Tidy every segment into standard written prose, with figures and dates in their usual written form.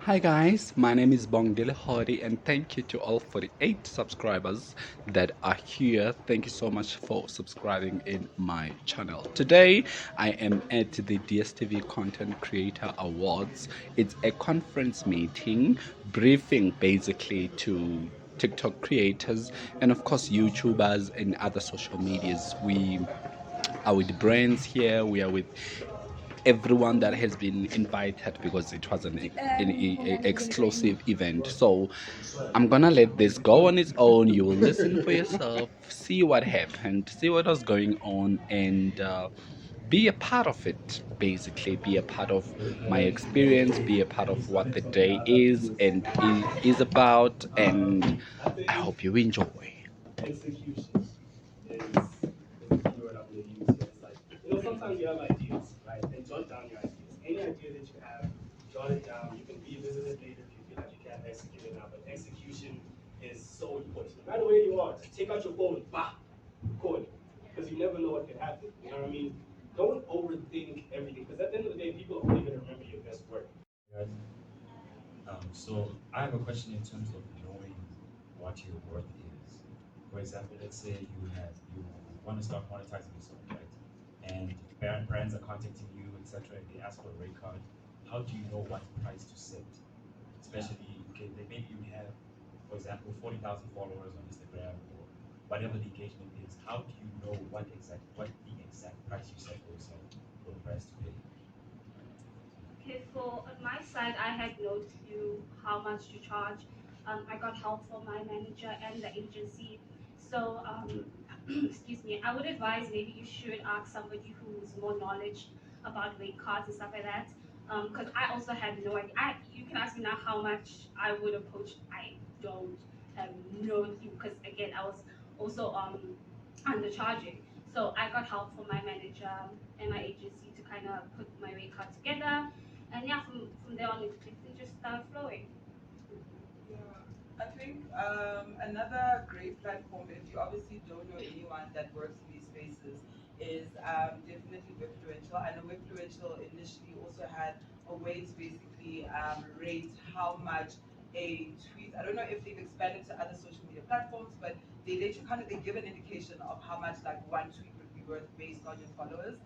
Hi guys, my name is Bongdele Hori and thank you to all 48 subscribers that are here. Thank you so much for subscribing in my channel. Today I am at the Dstv Content Creator Awards. It's a conference meeting, briefing basically to TikTok creators and of course YouTubers and other social medias. We are with brands here, we are with everyone that has been invited because it was an exclusive event. So I'm gonna let this go on its own. You will listen for yourself, see what happened, see what was going on, and be a part of it. Basically, be a part of my experience, be a part of what the day is and is about. And I hope you enjoy. Execution is the keyword I'm going to use here. It's like, sometimes you have ideas, right? And jot down your ideas. Any idea that you have, jot it down. You can revisit it later if you feel like you can't execute it now. But execution is so important. No matter where you are, just take out your phone, bah, record. Because you never know what could happen. You know what I mean? Don't overthink everything. Because at the end of the day, people are only going to remember your best work. Yes. So I have a question in terms of knowing what your worth is. For example, let's say you want to start monetizing yourself, right? And brands are contacting you, etc., and they ask for a rate card. How do you know what price to set? Especially, okay, maybe you have, for example, 40,000 followers on Instagram or whatever the engagement is. How do you know what the exact price you set for yourself for the brands to pay? Okay, for on my side, I had no clue how much to charge. I got help from my manager and the agency. So, excuse me, I would advise maybe you should ask somebody who's more knowledge about rate cards and stuff like that. Because I also had no idea. You can ask me now how much I would approach. I don't have no clue because again, I was also undercharging. So I got help from my manager and my agency to kind of put my rate card together, and yeah, from there on, it just started flowing. Yeah, I think another great platform, if you obviously don't know anyone that works in these spaces, is definitely Webfluential. I know Webfluential initially also had a way to basically rate how much a tweet. I don't know if they've expanded to other social media platforms, but they let you kind of they give an indication of how much like one tweet would be worth based on your followers.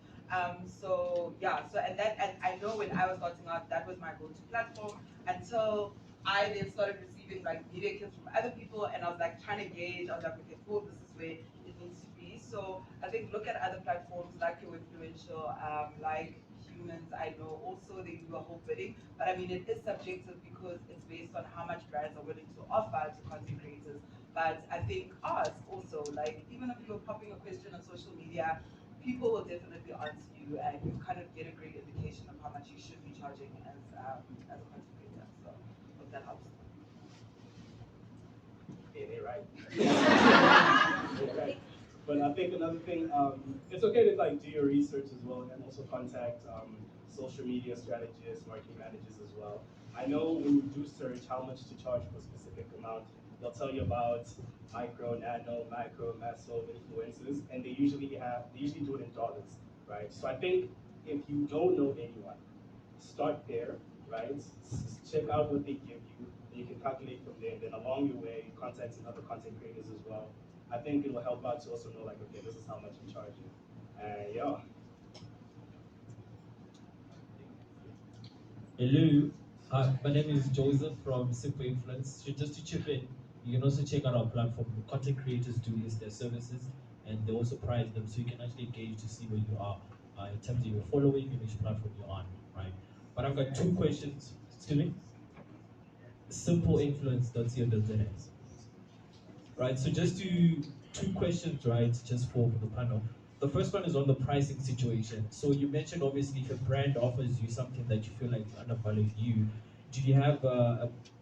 So yeah, so and I know when I was starting out, that was my go-to platform until I then started receiving like media kits from other people, and I was like trying to gauge. I was like, okay, cool, this is where it needs to be. So I think look at other platforms like your influential, like humans. I know also they do a whole bidding, but I mean it is subjective because it's based on how much brands are willing to offer to content creators. But I think ask also, like even if you're popping a question on social media, people will definitely answer you, and you kind of get a great indication of how much you should be charging as a content creator. So hope that helps. Yeah, they're right. They're right. But I think another thing, it's okay to like do your research as well, and also contact social media strategists, marketing managers as well. I know when you do search how much to charge for a specific amount, they'll tell you about micro, nano, macro, meso influencers, and they usually do it in dollars, right? So I think if you don't know anyone, start there, right? Check out what they give you, and you can calculate from there. And then along your way, contacting other content creators as well. I think it will help out to also know like, okay, this is how much I'm charging. And yeah. Hello, my name is Joseph from Simple Influence. So just to chip in, you can also check out our platform. Content creators do list their services and they also price them, so you can actually gauge to see where you are in terms of your following and which platform you're on, right? But I've got two questions. Excuse me. Simpleinfluence.co.za. Right, so just to two questions, right, just for the panel. The first one is on the pricing situation. So you mentioned obviously if a brand offers you something that you feel like is undervalued you, do you have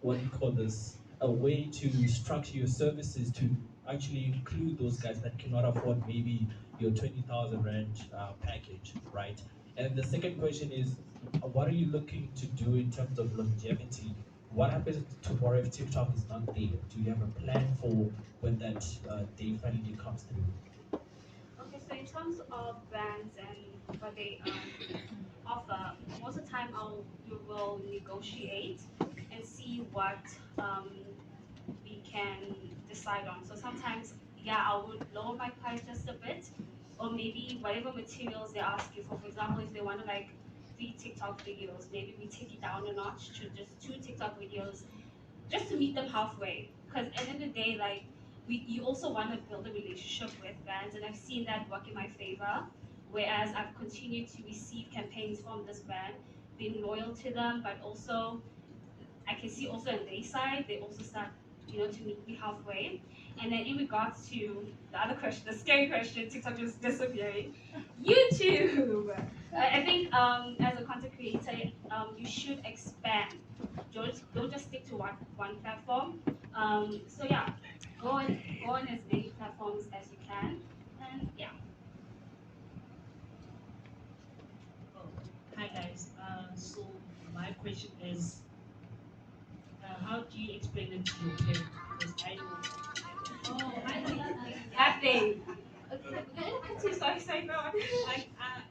what do you call this, a way to structure your services to actually include those guys that cannot afford maybe your 20,000 rand package, right? And the second question is, what are you looking to do in terms of longevity? What happens tomorrow if TikTok is not there? Do you have a plan for when that day finally comes through? Okay, so in terms of brands and what they offer, most of the time you will negotiate what um, we can decide on. So sometimes, yeah, I would lower my price just a bit, or maybe whatever materials they ask you for. For example, if they want to like 3 TikTok videos, maybe we take it down a notch to just 2 TikTok videos, just to meet them halfway. Because at the end of the day, like you also want to build a relationship with brands, and I've seen that work in my favor. Whereas I've continued to receive campaigns from this brand, being loyal to them, but also I can see also on their side, they also start, to meet me halfway. And then in regards to the other question, the scary question, TikTok just disappearing. YouTube. I think as a content creator, you should expand. Don't just stick to one platform. So yeah, go on as many platforms as you can, and yeah. Oh, hi guys. So my question is, how do you explain it to your parents? Because I know Oh, I know that thing. Okay, sorry, go on.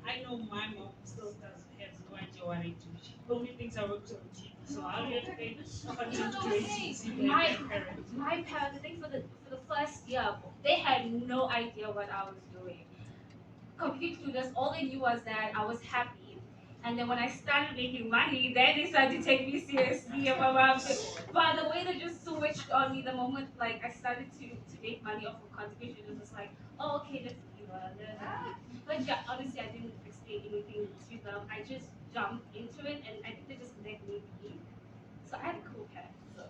I know my mom still does has no idea what I do. She only thinks I work on TV. So how do you explain content creating to your my parents? my parents, I think for the first year, they had no idea what I was doing. Complete clueless. All they knew was that I was happy. And then when I started making money, then they started to take me seriously. And but the way they just switched on me the moment like I started to make money off of contribution, it was just like, oh okay, let's leave her. But yeah, honestly, I didn't explain anything to them. I just jumped into it, and I think they just let me be. So I had a cool cat. So.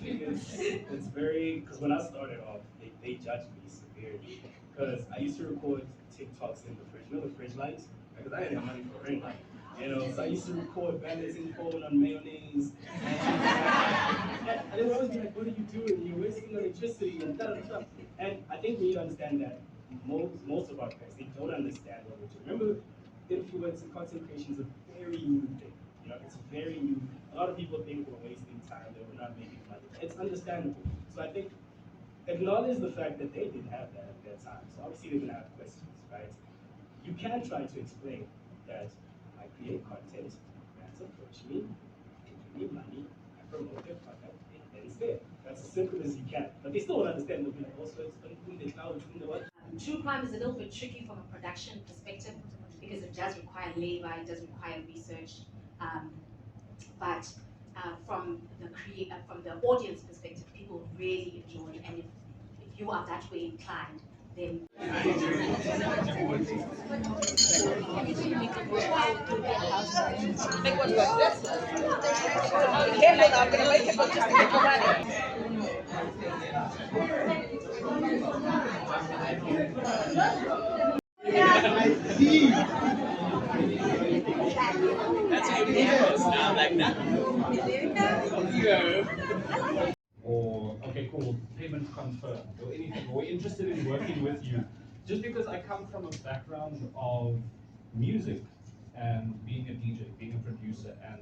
It's very because when I started off, they judged me severely because I used to record TikToks in the fridge, you know the fridge lights, because I didn't have money for a ring light, So I used to record balancing phone on mayonnaise, and they would always be like, "What are you doing? You're wasting electricity and da da da." And I think we need to understand that most of our parents they don't understand what we're doing. Remember, influence and content creation is a very new thing. It's very new. A lot of people think we're wasting time, that we're not making money. It's understandable. So I think acknowledge the fact that they didn't have that at their time. So obviously they're gonna have questions, right? You can try to explain that I create content, brands approach me, they give me money, I promote their product, it ends there. That's as simple as you can. But they still won't understand. They'll be like, also it's in the cloud, it's in the what? True crime is a little bit tricky from a production perspective because it does require labor, it does require research. Um, but from the audience perspective, people really enjoy, and if you are that way inclined, then Or okay, cool, payment confirmed, or anything, or we're interested in working with you. Just because I come from a background of music and being a DJ, being a producer, and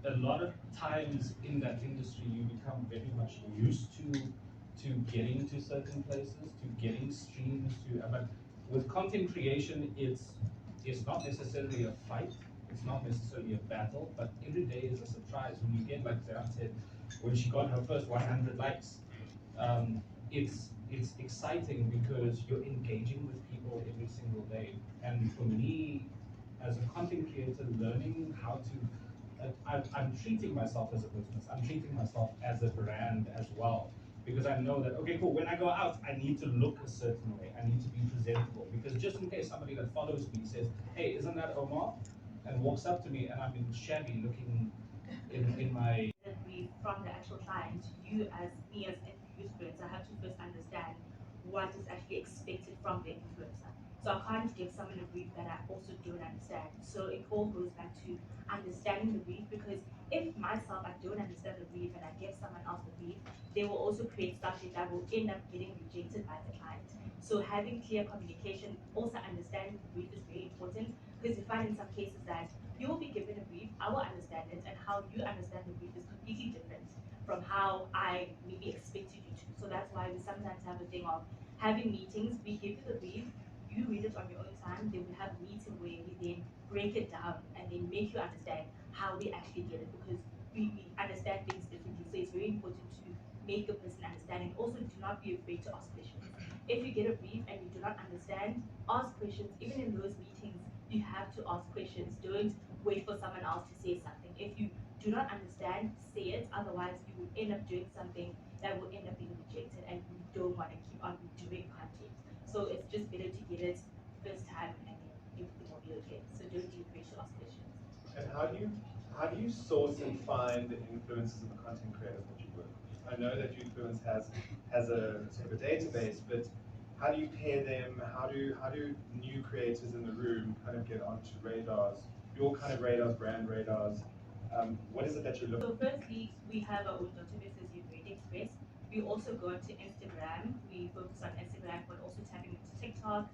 a lot of times in that industry you become very much used to getting to certain places, to getting streams, but with content creation it's not necessarily a fight, it's not necessarily a battle, but every day is a surprise when you get, like Zara said, when she got her first 100 likes. It's exciting because you're engaging with people every single day. And for me, as a content creator, learning how to, I'm treating myself as a business. I'm treating myself as a brand as well. Because I know that, okay, cool, when I go out, I need to look a certain way. I need to be presentable. Because just in case somebody that follows me says, hey, isn't that Omar? And walks up to me and I'm in shabby looking in my the brief from the actual client, you as me as an influencer have to first understand what is actually expected from the influencer. So I can't give someone a brief that I also don't understand. So it all goes back to understanding the brief, because if myself I don't understand the brief and I give someone else the brief, they will also create something that will end up getting rejected by the client. So having clear communication, also understanding the brief is very important, because you find in some cases that you will be given a brief, I will understand it, and how you understand the brief is completely different from how I maybe expected you to. So that's why we sometimes have a thing of having meetings. We give you the brief, you read it on your own time, then we have a meeting where we then break it down and then make you understand how we actually get it. Because we understand things differently. So it's very important to make the person understand, and also do not be afraid to ask questions. If you get a brief and you do not understand, ask questions. Even in those meetings, you have to ask questions. Don't wait for someone else to say something. If you do not understand, say it. Otherwise, you will end up doing something that will end up being rejected, and you don't want to keep on doing content. So it's just better to get it first time, and then everything will be okay. So don't be afraid to ask questions. And how do you source and find the influencers and the content creators that you work with? I know that Youthfluence has a sort of a database, but how do you pair them? How do new creators in the room kind of get onto radars? Your kind of radars, brand radars. What is it that you're looking? So firstly, we have our own database as Youth Rate Express. We also go to Instagram. We focus on Instagram, but also tapping into TikTok.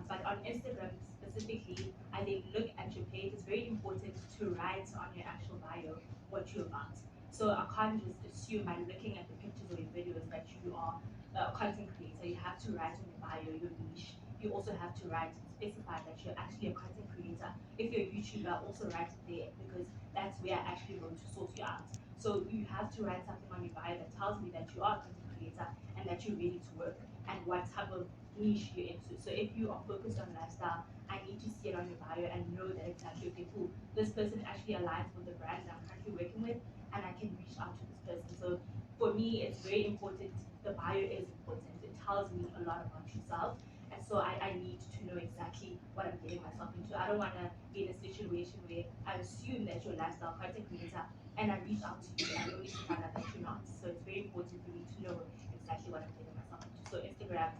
But on Instagram specifically, I think look at your page. It's very important to write on your actual bio what you're about. So I can't just assume by looking at the pictures or your videos that you are a content creator. You have to write on your bio your niche. You also have to write and specify that you're actually a content creator. If you're a YouTuber, also write it there, because that's where I actually going to sort you out. So you have to write something on your bio that tells me that you are a content creator and that you're ready to work and what type of niche you're into. So if you are focused on lifestyle, I need to see it on your bio and know that exactly, okay, cool, this person actually aligns with the brand that I'm currently working with, and I can reach out to this person. So for me, it's very important. The bio is important. It tells me a lot about yourself. And so I need to know exactly what I'm getting myself into. I don't want to be in a situation where I assume that you're a lifestyle content creator and I reach out to you and only to find out that you're not. So it's very important for me to know exactly what I'm getting myself into. So Instagram,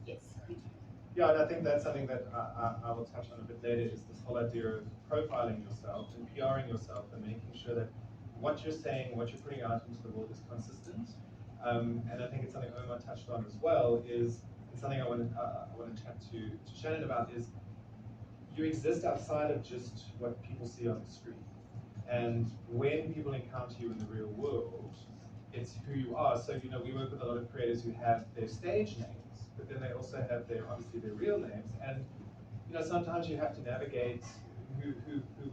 yes, we do. Yeah, and I think that's something that I will touch on a bit later, is this whole idea of profiling yourself and PRing yourself and making sure that what you're saying, what you're putting out into the world is consistent. And I think it's something Omar touched on as well, is and something I want to chat to Shannon about, is you exist outside of just what people see on the screen. And when people encounter you in the real world, it's who you are. So, we work with a lot of creators who have their stage names, but then they also have obviously their real names. And, sometimes you have to navigate who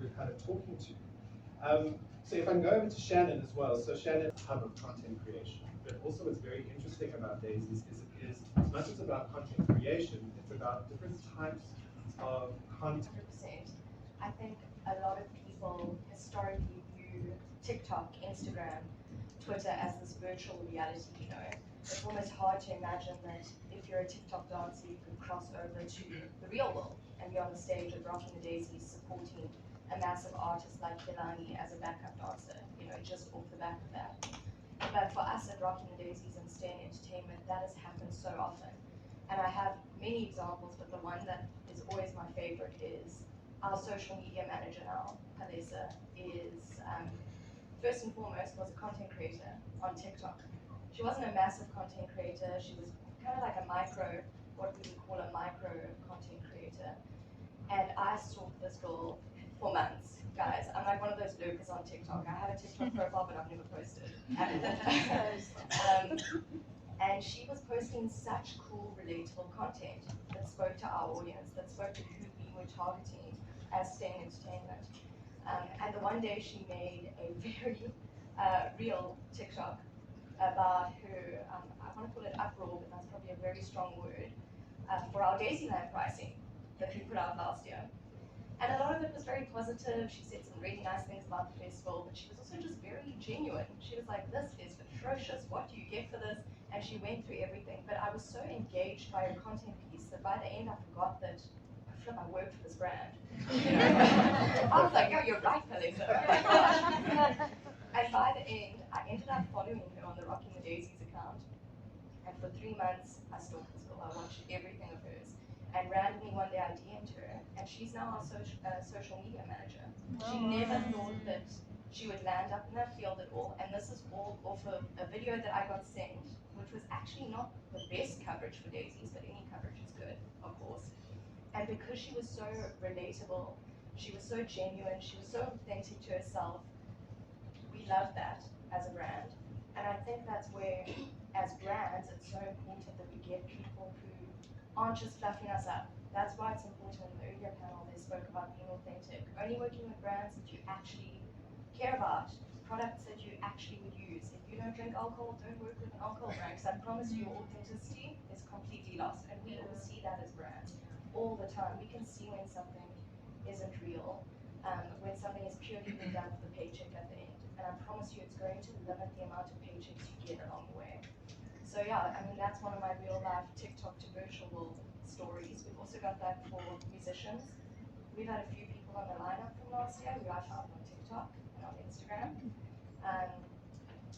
we're kind of talking to. So if I can go over to Shannon as well. So Shannon, hub of content creation. But also what's very interesting about Daisies is it is as much as about content creation, it's about different types of content. 100%. I think a lot of people historically view TikTok, Instagram, Twitter as this virtual reality. It's almost hard to imagine that if you're a TikTok dancer, you can cross over to the real world and be on the stage at Rocking the Daisies supporting a massive artist like Kelani as a backup dancer, just off the back of that. But for us at Rocking the Daisies and Stay in Entertainment, that has happened so often. And I have many examples, but the one that is always my favorite is our social media manager now, Halesa, is first and foremost was a content creator on TikTok. She wasn't a massive content creator, she was kind of like a micro, what we would call a micro content creator. And I stalked this girl for months, guys. I'm like one of those lurkers on TikTok. I have a TikTok profile, but I've never posted. And she was posting such cool, relatable content that spoke to our audience, that spoke to who we were targeting as Staying Entertainment. And the one day she made a very real TikTok about her, I want to call it uproar, but that's probably a very strong word, for our Daisyland pricing that we put out last year. And a lot of it was very positive. She said some really nice things about the festival, but she was also just very genuine. She was like, this is atrocious, what do you get for this? And she went through everything. But I was so engaged by her content piece that by the end I forgot that I work for this brand. I was like, yeah, you're right, Melissa. Oh my gosh. And by the end, I ended up following her on the Rocking the Daisies account. And for 3 months, I stalked this girl. I watched everything of hers. And randomly one day I DM'd her, and she's now our social media manager. She never thought that she would land up in that field at all. And this is all off of a video that I got sent, which was actually not the best coverage for Daisies, but any coverage is good, of course. And because she was so relatable, she was so genuine, she was so authentic to herself, we love that as a brand. And I think that's where, as brands, it's so important that we get people who aren't just fluffing us up. That's why it's important. In the earlier panel, they spoke about being authentic. Only working with brands that you actually care about products that you actually would use. If you don't drink alcohol, don't work with an alcohol brand, because I promise you your authenticity is completely lost. And we always see that as brands all the time. We can see when something isn't real, when something is purely being done for the paycheck at the end. And I promise you it's going to limit the amount of paychecks you get along the way. So yeah, I mean, that's one of my real life TikTok to virtual world stories. We've also got that for musicians. We've had a few people on the lineup from last year who I found on TikTok and on Instagram.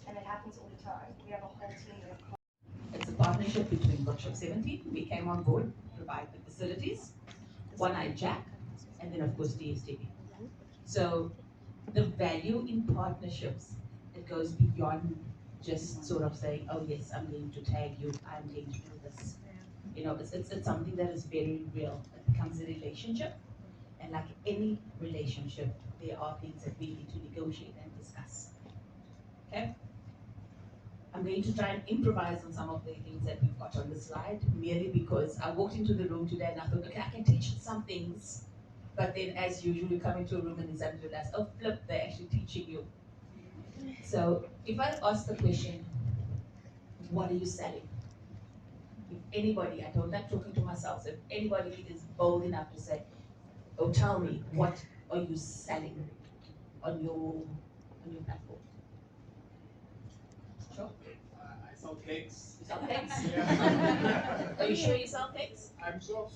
And it happens all the time. We have a whole team that It's a partnership between Workshop 17. We came on board, provide the facilities, One Eye Jack, and then of course Dstv. So the value in partnerships, it goes beyond just sort of saying, oh yes, I'm going to tag you, I'm going to do this. You know, it's something that is very real. It becomes a relationship. And like any relationship, there are things that we need to negotiate and discuss. Okay? I'm going to try and improvise on some of the things that we've got on the slide, merely because I walked into the room today and I thought, okay, I can teach some things. But then as usual, you come into a room and then suddenly realize, oh flip, they're actually teaching you. So if I ask the question, what are you selling? If anybody, I'm not talking to myself, so if anybody is bold enough to say, oh tell me, what are you selling on your platform? Sure. I sell cakes. You sell cakes? Yeah. Are you sure you sell cakes? I'm sure.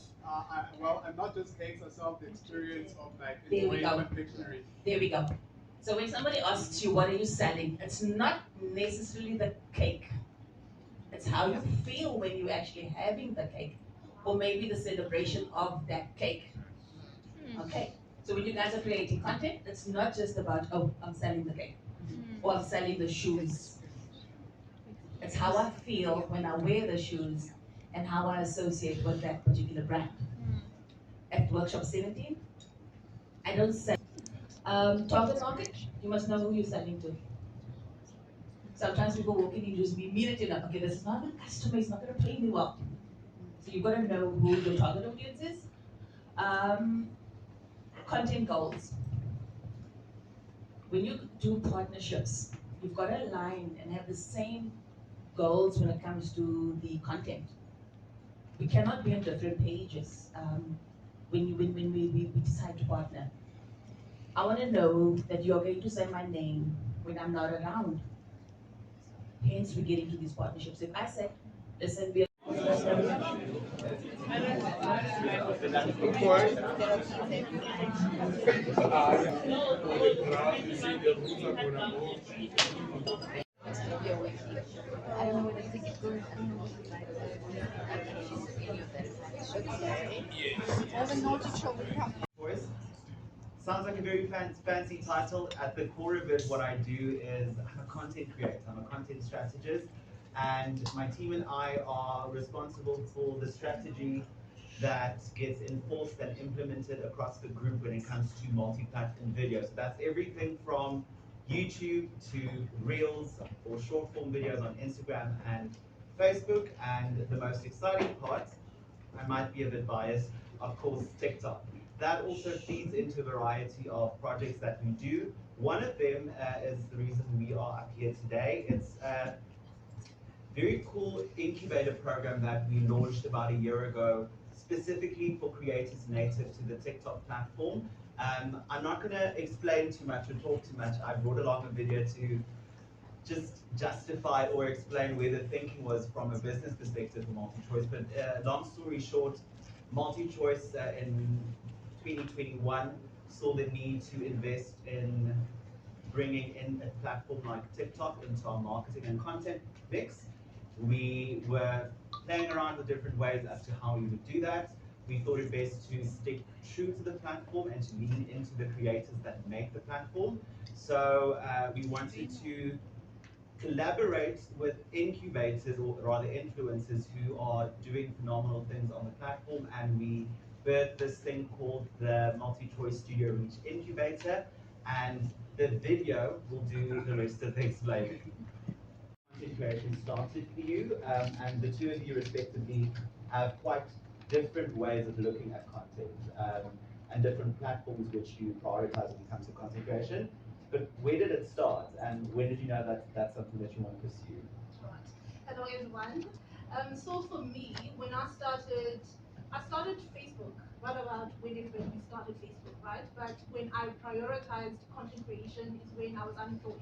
Well, I'm not just cakes. I sell the experience of like There we go. dictionary. There we go. So when somebody asks you, what are you selling? It's not necessarily the cake. It's how you feel when you're actually having the cake, or maybe the celebration of that cake. Okay. So when you guys are creating content, it's not just about, oh, I'm selling the cake, or I'm selling the shoes. It's how I feel when I wear the shoes and how I associate with that particular brand. At Workshop 17, I don't sell. Target market, you must know who you're selling to. Sometimes people walk in and just be immediately like, okay, this is not a good customer, he's not going to pay me well. So you've got to know who your target audience is. Content goals. When you do partnerships, you've got to align and have the same goals when it comes to the content. We cannot be on different pages when we decide to partner. I want to know that you're going to say my name when I'm not around. Hence, we get into these partnerships. If I say, listen, we I don't know whether to get good. I don't know what to like. Voice. Sounds like a very fancy title. At the core of it, what I do is I'm a content creator, I'm a content strategist, and my team and I are responsible for the strategy that gets enforced and implemented across the group when it comes to multi-platform video. So that's everything from YouTube to Reels or short form videos on Instagram and Facebook, and the most exciting part, I might be a bit biased, of course, TikTok. That also feeds into a variety of projects that we do. One of them is the reason we are up here today. It's a very cool incubator program that we launched about a year ago, specifically for creators native to the TikTok platform. I'm not going to explain too much or talk too much. I brought along a video to just justify or explain where the thinking was from a business perspective for MultiChoice. But long story short, MultiChoice in 2021 saw the need to invest in bringing in a platform like TikTok into our marketing and content mix. We were playing around with different ways as to how we would do that. We thought it best to stick true to the platform and to lean into the creators that make the platform. So we wanted to collaborate with incubators, or rather influencers, who are doing phenomenal things on the platform, and we birthed this thing called the MultiChoice Studio Reach Incubator, and the video will do the rest of the explaining. Content creation started for you, and the two of you respectively have quite different ways of looking at content and different platforms which you prioritize when it comes to content creation. But where did it start, and when did you know that that's something that you want to pursue? Right. Hello everyone. So for me, when I started Facebook. What about when everybody started Facebook, right? But when I prioritized content creation is when I was unemployed,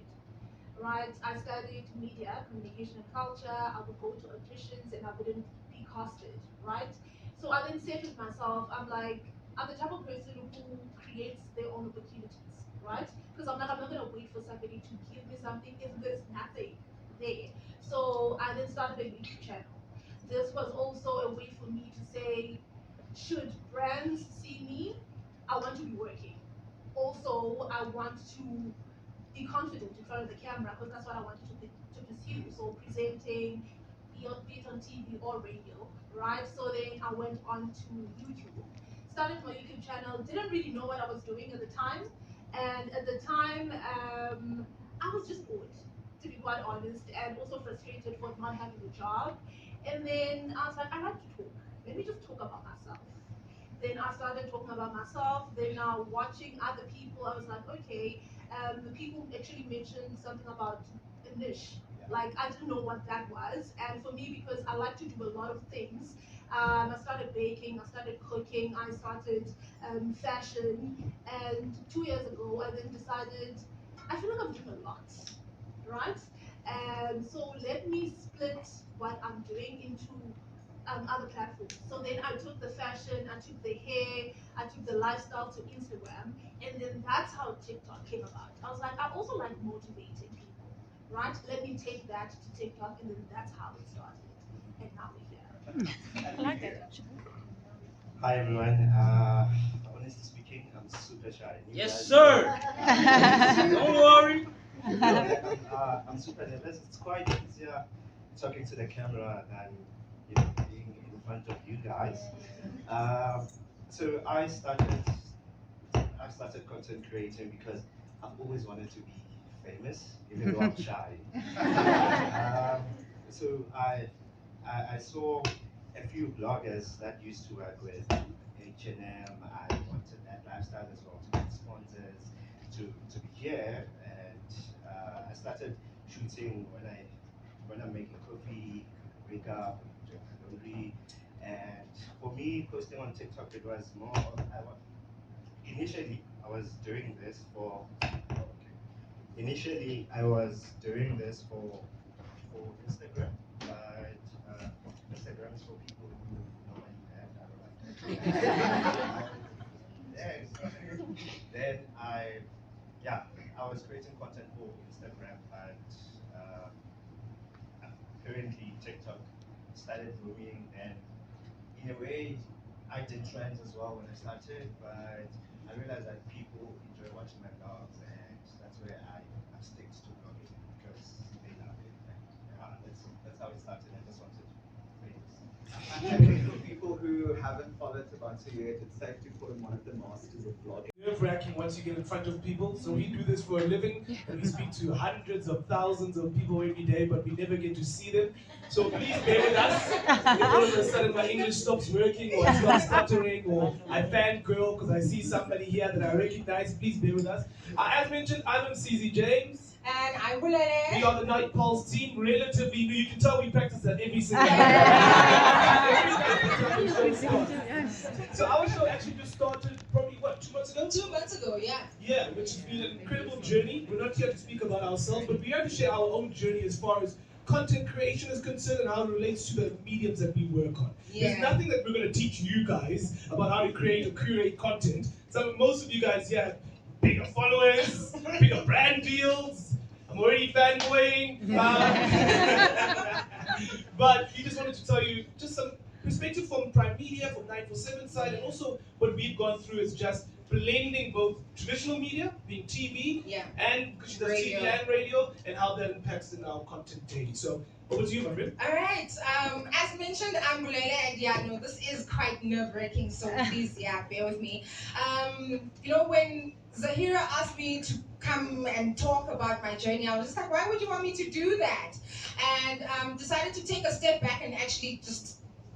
right? I studied media, communication and culture. I would go to auditions and I wouldn't be casted, right? So I then said with myself, I'm like, I'm the type of person who creates their own opportunities, right? Because I'm not gonna wait for somebody to give me something if there's nothing there. So I then started a YouTube channel. This was also a way for me to say, should brands see me, I want to be working. Also, I want to be confident in front of the camera because that's what I wanted to pursue. So presenting, be it on TV or radio, right? So then I went on to YouTube, started my YouTube channel, didn't really know what I was doing at the time. And at the time, I was just bored, to be quite honest, and also frustrated for not having a job. And then I was like, I like to talk. Let me just talk about myself. Then I started talking about myself. Then now watching other people, I was like, okay, the people actually mentioned something about a niche. Like I didn't know what that was, and for me, because I like to do a lot of things, I started baking, I started cooking, I started fashion, and 2 years ago, I then decided I feel like I'm doing a lot, right? And so let me split what I'm doing into other platforms. So then I took the fashion, I took the hair, I took the lifestyle to Instagram, and then that's how TikTok came about. I was like, I also like motivating people, right? Let me take that to TikTok, and then that's how it started. And now we're here. I like that. Hi everyone. Honestly speaking, I'm super shy. You Yes, guys- sir. Don't worry. I'm super nervous. It's quite easier talking to the camera than being in front of you guys. So I started content creating because I've always wanted to be famous, even though I'm shy. So I saw a few bloggers that used to work with H&M. I wanted that lifestyle as well, to get sponsors, to be here, and I started shooting when I'm making coffee, wake up, doing my laundry, and for me, posting on TikTok, it was more. Initially, I was doing this for. Initially, I was doing this for Instagram, but Instagram is for people who know money, and I don't like that. Then I was creating content for Instagram, but currently TikTok started booming, and in a way, I did trends as well when I started, but I realized that people enjoy watching my vlogs, and that's where I stick to vlogging because they love it. And that's how it started. I just wanted famous. I think for people who haven't followed Tabata yet, it's safe to call him one of the masters of vlogging. Nerve-wracking once you get in front of people. So we do this for a living, and we speak to hundreds of thousands of people every day, but we never get to see them. So please bear with us. If all of a sudden my English stops working, or I start stuttering, or I fangirl because I see somebody here that I recognize, please bear with us. As mentioned, I'm CZ James. And I'm Bulele. We are the Night Pulse team, relatively new. You can tell we practice that every single day. So our show actually just started probably, what, 2 months ago? 2 months ago, yeah. Yeah, which has been an incredible journey. We're not here to speak about ourselves, but we have to share our own journey as far as content creation is concerned and how it relates to the mediums that we work on. Yeah. There's nothing that we're going to teach you guys about how to create or curate content. Most of you guys here have bigger followers, bigger brand deals. I'm already fanboying. But we just wanted to tell you just some perspective from Prime Media, from 947 side, and also what we've gone through is just blending both traditional media, being TV, and because she does TV and radio, and how that impacts in our content daily. So, over to you, my friend. All right. As mentioned, I'm Bulele, and no, this is quite nerve-wracking, so please, bear with me. When Zahira asked me to come and talk about my journey, I was just like, why would you want me to do that? And decided to take a step back and actually just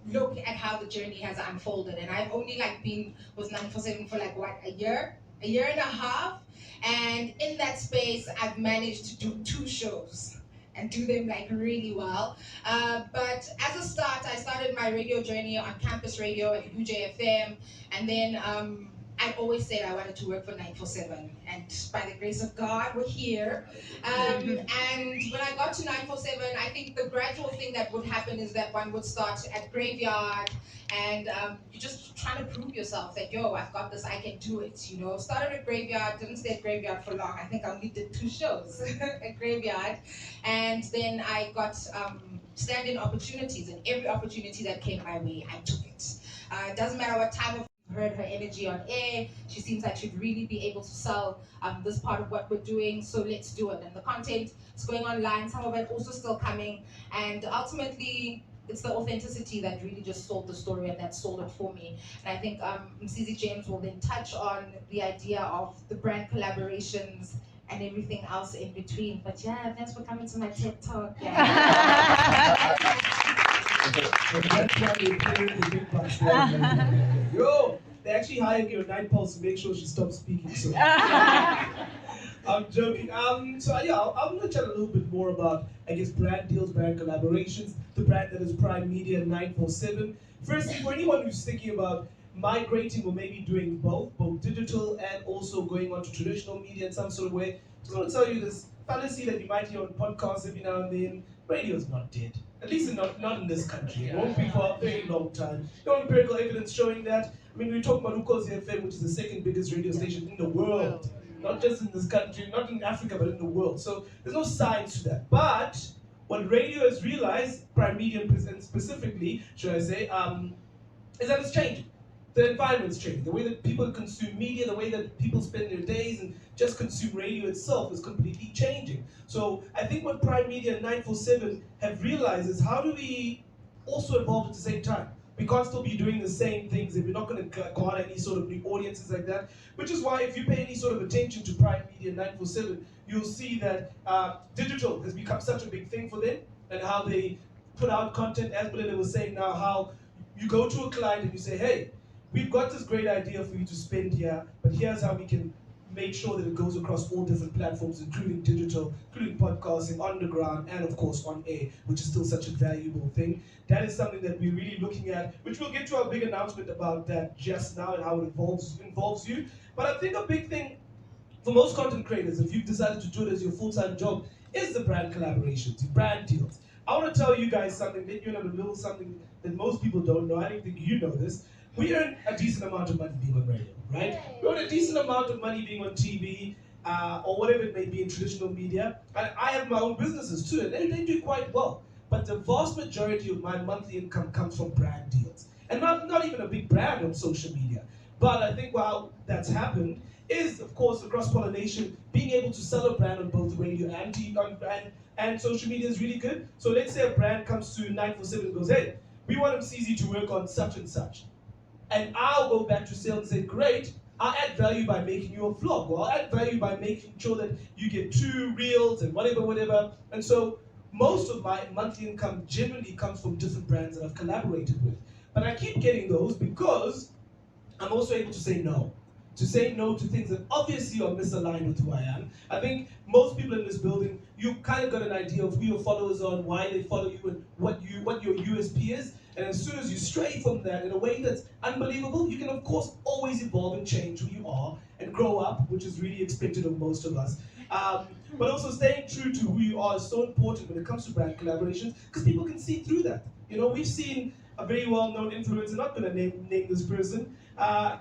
look at how the journey has unfolded. And I've only been with 947 for a year and a half. And in that space, I've managed to do 2 shows and do them like really well. But as a start, I started my radio journey on campus radio at UJFM, and then I always said I wanted to work for 947, and by the grace of God, we're here. And when I got to 947, I think the gradual thing that would happen is that one would start at graveyard, and you're just trying to prove yourself that, yo, I've got this, I can do it, you know. Started at graveyard, didn't stay at graveyard for long. I think I only did 2 shows at graveyard. And then I got stand-in opportunities, and every opportunity that came my way, I took it. It doesn't matter what time of heard her energy on air. She seems like she'd really be able to sell this part of what we're doing, so let's do it. And the content is going online, some of it also still coming, and ultimately it's the authenticity that really just sold the story and that sold it for me. And I think Mzizi James will then touch on the idea of the brand collaborations and everything else in between. But yeah, thanks for coming to my TED Talk. Yo, they actually hired me on Night Pulse to make sure she stops speaking. So I'm joking. So yeah, I'm gonna chat a little bit more about, I guess, brand deals, brand collaborations, the brand that is Prime Media 947. Firstly, for anyone who's thinking about migrating or maybe doing both digital and also going on to traditional media in some sort of way, I'm just gonna tell you this fallacy that you might hear on podcasts every now and then. Radio's not dead. At least not in this country. It won't be for a very long time. No empirical evidence showing that. I mean, we're talking about Ukozi FM, which is the second biggest radio station in the world. Not just in this country, not in Africa, but in the world. So there's no science to that. But what radio has realized, Prime Media specifically, should I say, is that it's changing. The environment's changing. The way that people consume media, the way that people spend their days and just consume radio itself is completely changing. So I think what Prime Media and 947 have realized is, how do we also evolve at the same time? We can't still be doing the same things if we're not going to garner any sort of new audiences like that. Which is why if you pay any sort of attention to Prime Media and 947, you'll see that digital has become such a big thing for them, and how they put out content, as Belinda was saying now, how you go to a client and you say, hey, we've got this great idea for you to spend here, but here's how we can make sure that it goes across all different platforms, including digital, including podcasting, underground, and of course on air, which is still such a valuable thing. That is something that we're really looking at, which we'll get to our big announcement about that just now and how it involves you. But I think a big thing for most content creators, if you've decided to do it as your full-time job, is the brand collaborations, your brand deals. I want to tell you guys something, that you know, a little something that most people don't know. I don't think you know this. We earn a decent amount of money being on radio, right? We earn a decent amount of money being on TV, or whatever it may be in traditional media. And I have my own businesses too, and they do quite well. But the vast majority of my monthly income comes from brand deals. And not even a big brand on social media. But I think while that's happened, is of course the cross-pollination, being able to sell a brand on both radio and TV and social media is really good. So let's say a brand comes to 947 and goes, hey, we want MCZ to work on such and such. And I'll go back to sales and say, great, I'll add value by making you a vlog, or I'll add value by making sure that you get 2 reels and whatever. And so most of my monthly income generally comes from different brands that I've collaborated with. But I keep getting those because I'm also able to say no. To say no to things that obviously are misaligned with who I am. I think most people in this building, you kind of got an idea of who your followers are and why they follow you and what your USP is. And as soon as you stray from that in a way that's unbelievable, you can of course always evolve and change who you are and grow up, which is really expected of most of us. But also staying true to who you are is so important when it comes to brand collaborations, because people can see through that. You know, we've seen a very well-known influencer, not going to name this person,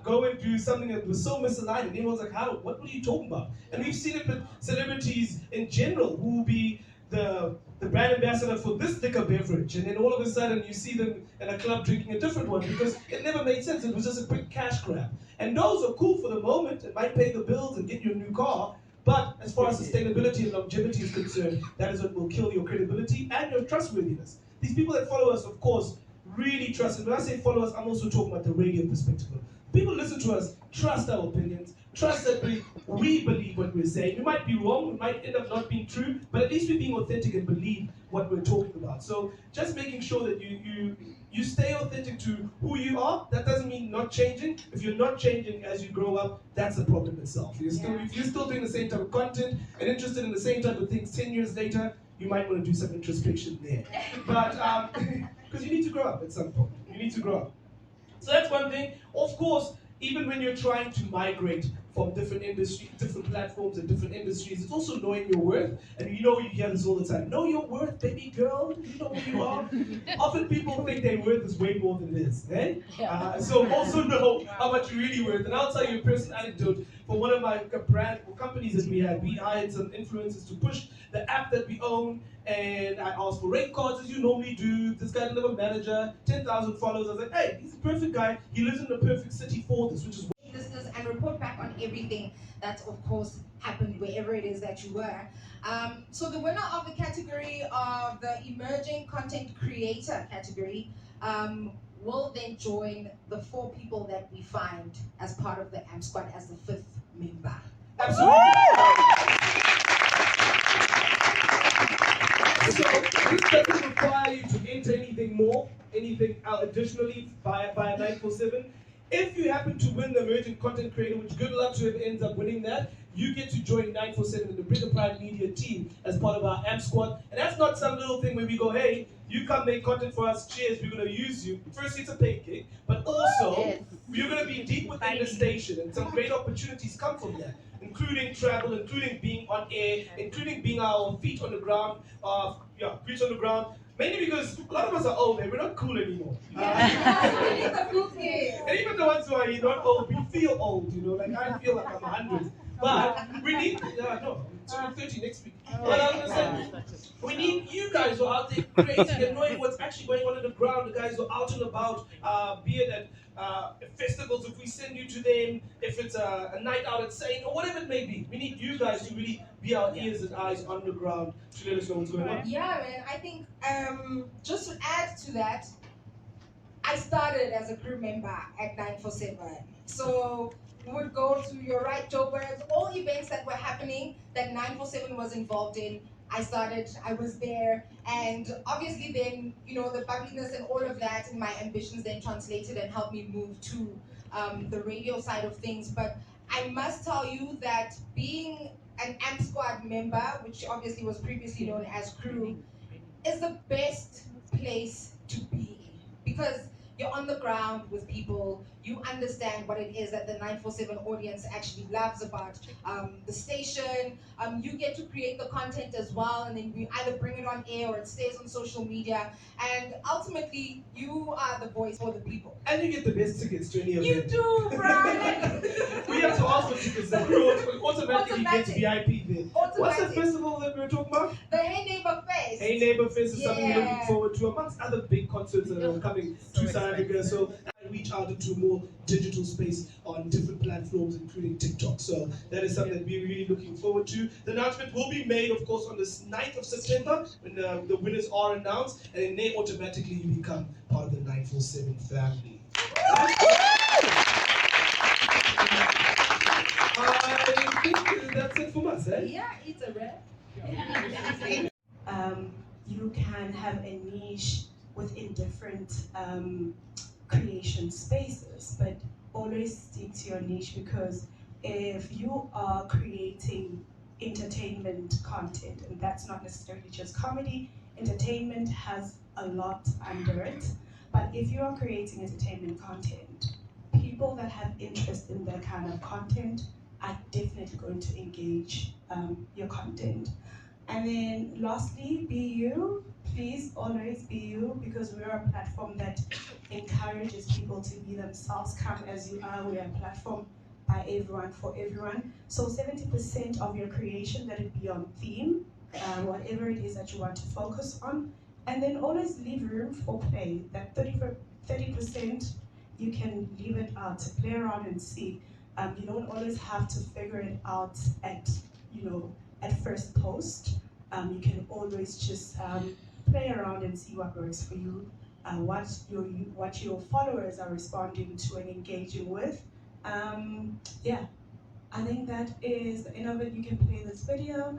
go and do something that was so misaligned, and everyone's like, how? What were you talking about? And we've seen it with celebrities in general who will be the brand ambassador for this liquor beverage, and then all of a sudden you see them in a club drinking a different one because it never made sense. It was just a quick cash grab. And those are cool for the moment. It might pay the bills and get you a new car. But as far as sustainability and longevity is concerned, that is what will kill your credibility and your trustworthiness. These people that follow us, of course, really trust us. When I say follow us, I'm also talking about the radio perspective. People listen to us, trust our opinions, trust that we believe what we're saying. We might be wrong, we might end up not being true, but at least we're being authentic and believe what we're talking about. So just making sure that you stay authentic to who you are. That doesn't mean not changing. If you're not changing as you grow up, that's a problem itself. If you're still doing the same type of content and interested in the same type of things 10 years later, you might want to do some introspection there. But because you need to grow up at some point. You need to grow up. So that's one thing. Of course, even when you're trying to migrate from different industries, different platforms and different industries, it's also knowing your worth. And you hear this all the time. Know your worth, baby girl. You know who you are. Often people think their worth is way more than it is. Eh? So also know how much you're really worth. And I'll tell you a personal anecdote. For one of my brand companies that we had, we hired some influencers to push the app that we own, and I asked for rate cards as you normally do. This guy didn't have a manager, 10,000 followers. I was like, hey, he's a perfect guy. He lives in the perfect city for this, which is listeners and report back on everything that's of course happened wherever it is that you were. So the winner of the category of the emerging content creator category will then join the 4 people that we find as part of the AMP squad as the 5th member. absolutely. So this doesn't require you to enter anything additionally via 947. If you happen to win the emerging content creator, which good luck to whoever ends up winning that, you get to join 947 in the Bring a Pride Media team as part of our AMP squad. And that's not some little thing where we go, hey, you come make content for us, cheers, we're going to use you. Firstly, it's a paid gig, but also, you're going to be deep within the station, and some great opportunities come from that, including travel, including being on air, including being our feet on the ground, feet on the ground. Mainly because a lot of us are old and we're not cool anymore. And even the ones who are not old, we feel old, like I feel like I'm 100. But we need, I'm 30 next week. But I was gonna say, we need you guys who are out there creating and knowing what's actually going on in the ground, the guys who are out and about, be it at festivals, if we send you to them, if it's a night out at Saint, or whatever it may be. We need you guys to really be our ears and eyes on the ground to let us know what's going on. Yeah, man, I think just to add to that, I started as a crew member at 947. So we would go to your right, Joburg, all events that were happening that 947 was involved in. I was there, and obviously then, the bubbliness and all of that and my ambitions then translated and helped me move to the radio side of things. But I must tell you that being an AMP squad member, which obviously was previously known as crew, is the best place to be, because you're on the ground with people, you understand what it is that the 947 audience actually loves about the station, you get to create the content as well, and then we either bring it on air or it stays on social media, and ultimately, you are the voice for the people. And you get the best tickets to any event. You do, Brian! We have to ask for tickets, the crew automatically gets VIP there. What's the festival that we were talking about? The Hey Neighbor Fest. Hey Neighbor Fest is something we're looking forward to, amongst other big concerts that are coming to South Africa. So I reach out into more digital space on different platforms, including TikTok. So that is something that we're really looking forward to. The announcement will be made, of course, on the 9th of September when the winners are announced, and then automatically you become part of the 947 family. I think that's it for us, eh? Yeah, it's a wrap. You can have a niche within different creation spaces, but always stick to your niche, because if you are creating entertainment content, and that's not necessarily just comedy, entertainment has a lot under it, but if you are creating entertainment content, people that have interest in that kind of content are definitely going to engage your content. And then lastly, be you. Please always be you, because we're a platform that encourages people to be themselves. Come as you are. We're a platform by everyone, for everyone. So 70% of your creation, let it be on theme, whatever it is that you want to focus on. And then always leave room for play. That 30%, you can leave it out to play around and see. You don't always have to figure it out at first post. You can always just play around and see what works for you, what your followers are responding to and engaging with. Yeah, I think that is the end of it. You can play this video.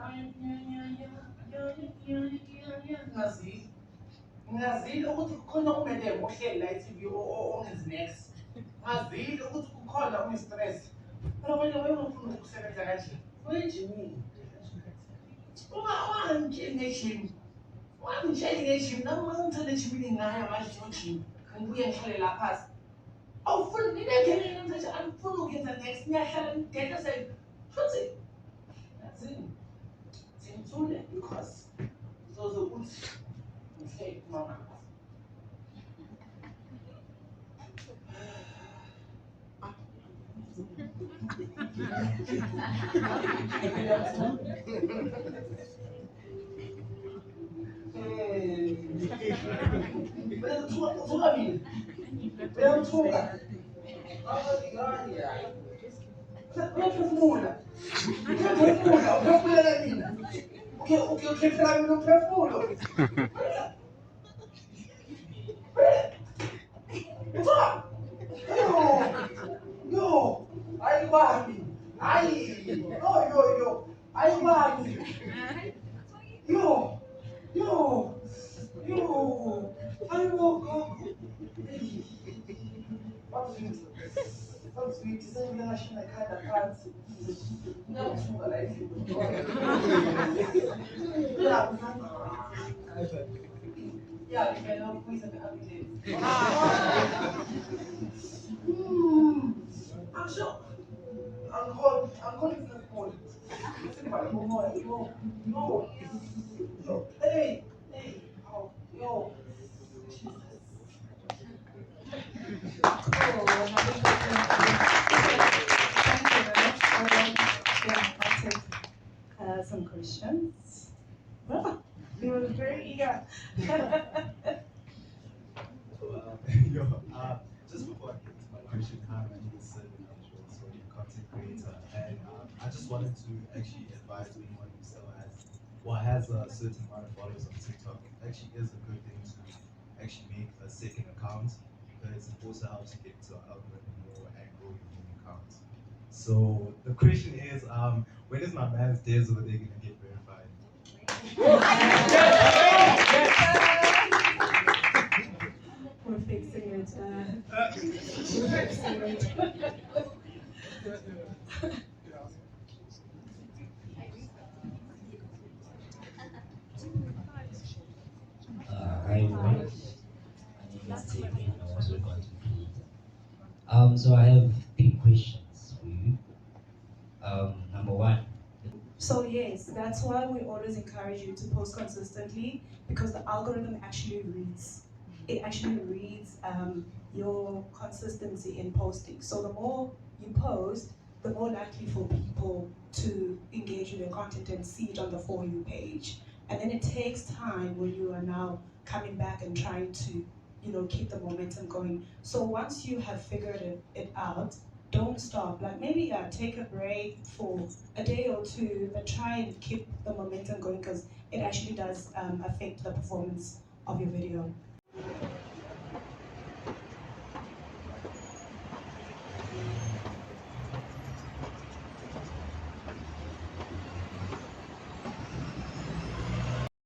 ngazile ukuthi kukhona umedem ohleli la e-TV ongezinex ngazile ukuthi kukhona une-stress phela manje wayengifuna ukusebenza kanje uyejimini ungangitsheli ngejimi ungangitsheli ngejimi nami uma ngithanda ejimini ngaya manje ngojimi ngibuye ngihlale la phasi awufuni ninekhelele nje angifuni ukuyenza next ngiyahlala ngidedla futhi yazini ngithule because zoze ukuthi ngihleli mama uyaphefumula uphefumulela mina ukhethela mina umphefumulo yo ayibambi hayi yo ayibambi yo ayibo Sweet, sengilashina ekhanda phansi. Ngiyathuka la endlini. Yeah, we can help with an ambulance. I'm sure. I'm calling for the phone. No. Hey. Oh, yo. Some questions. Oh, you were very eager. Just before I get to my question, I'm an individual, so I'm a content creator, and I just wanted to actually advise anyone who still has a certain amount of followers on TikTok. It actually is a good thing to actually make a second account because it also helps you get to algorithm more and grow your own account. So the question is, when is my man's days over there gonna get verified? We're fixing it. We're fixing it. Hi everyone, my name is Dstv and I'm also a content creator. So I have 3 questions for you. Number 1. So yes, that's why we always encourage you to post consistently because the algorithm actually reads. It actually reads your consistency in posting. So the more you post, the more likely for people to engage with your content and see it on the For You page. And then it takes time when you are now coming back and trying to, keep the momentum going. So once you have figured it out, don't stop. Like maybe take a break for a day or two, but try and keep the momentum going because it actually does affect the performance of your video.